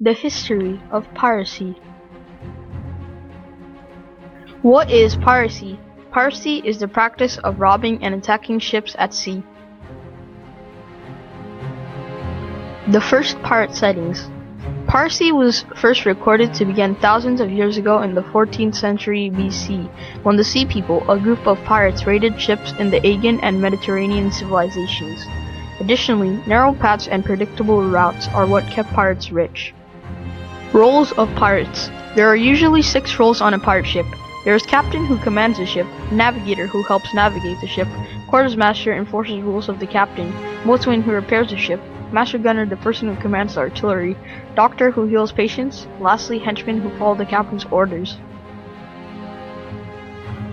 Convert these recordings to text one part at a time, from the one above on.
The history of piracy. What is piracy? Piracy is the practice of robbing and attacking ships at sea. The first pirate sightings. Piracy was first recorded to begin thousands of years ago in the 14th century BC, when the Sea People, a group of pirates, raided ships in the Aegean and Mediterranean civilizations. Additionally, narrow paths and predictable routes are what kept pirates rich. Roles of pirates. There are usually 6 roles on a pirate ship. There is captain, who commands the ship, navigator, who helps navigate the ship, quartermaster enforces rules of the captain, boatswain, who repairs the ship, master gunner, the person who commands the artillery, doctor, who heals patients, lastly henchmen, who follow the captain's orders.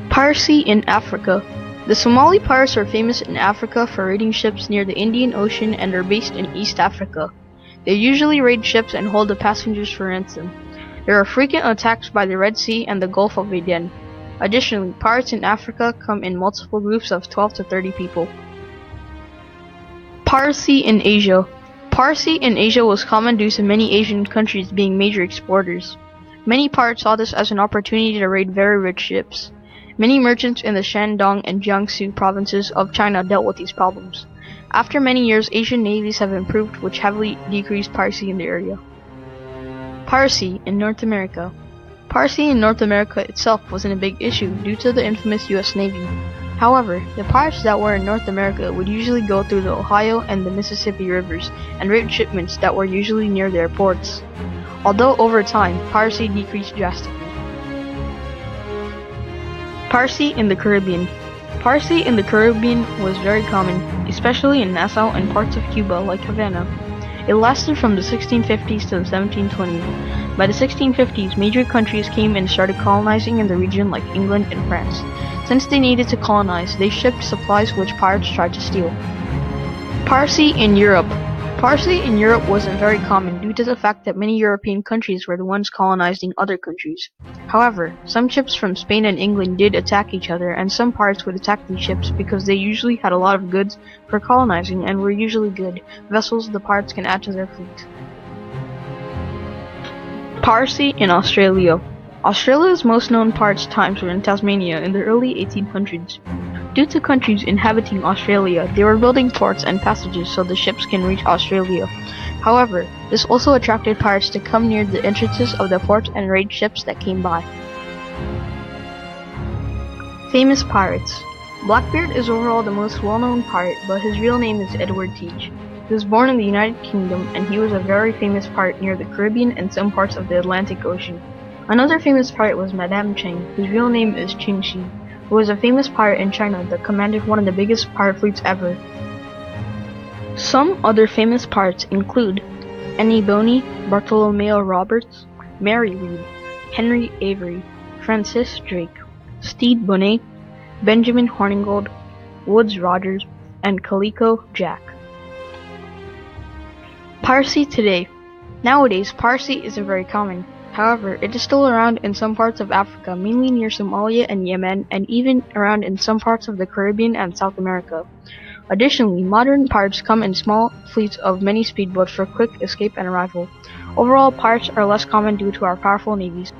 Piracy in Africa. The Somali pirates are famous in Africa for raiding ships near the Indian Ocean and are based in East Africa. They usually raid ships and hold the passengers for ransom. There are frequent attacks by the Red Sea and the Gulf of Aden. Additionally, pirates in Africa come in multiple groups of 12 to 30 people. Piracy in Asia. Piracy in Asia was common due to many Asian countries being major exporters. Many pirates saw this as an opportunity to raid very rich ships. Many merchants in the Shandong and Jiangsu provinces of China dealt with these problems. After many years, Asian navies have improved, which heavily decreased piracy in the area. Piracy in North America. Piracy in North America itself wasn't a big issue due to the infamous U.S. Navy. However, the pirates that were in North America would usually go through the Ohio and the Mississippi rivers and raid shipments that were usually near their ports. Although over time, piracy decreased drastically. Piracy in the Caribbean. Piracy in the Caribbean was very common, especially in Nassau and parts of Cuba like Havana. It lasted from the 1650s to the 1720s. By the 1650s, major countries came and started colonizing in the region like England and France. Since they needed to colonize, they shipped supplies which pirates tried to steal. Piracy in Europe. Piracy in Europe wasn't very common due to the fact that many European countries were the ones colonizing other countries. However, some ships from Spain and England did attack each other, and some pirates would attack these ships because they usually had a lot of goods for colonizing and were usually good vessels the pirates can add to their fleet. Piracy in Australia. Australia's most known pirates' times were in Tasmania in the early 1800s. Due to countries inhabiting Australia, they were building ports and passages so the ships can reach Australia. However, this also attracted pirates to come near the entrances of the port and raid ships that came by. Famous pirates. Blackbeard is overall the most well-known pirate, but his real name is Edward Teach. He was born in the United Kingdom, and he was a very famous pirate near the Caribbean and some parts of the Atlantic Ocean. Another famous pirate was Madame Cheng, whose real name is Qing Shi, who was a famous pirate in China that commanded one of the biggest pirate fleets ever. Some other famous pirates include Annie Boney, Bartholomew Roberts, Mary Read, Henry Avery, Francis Drake, Stede Bonnet, Benjamin Hornigold, Woodes Rogers, and Calico Jack. Piracy today. Nowadays, piracy isn't very common. However, it is still around in some parts of Africa, mainly near Somalia and Yemen, and even around in some parts of the Caribbean and South America. Additionally, modern pirates come in small fleets of many speedboats for quick escape and arrival. Overall, pirates are less common due to our powerful navies.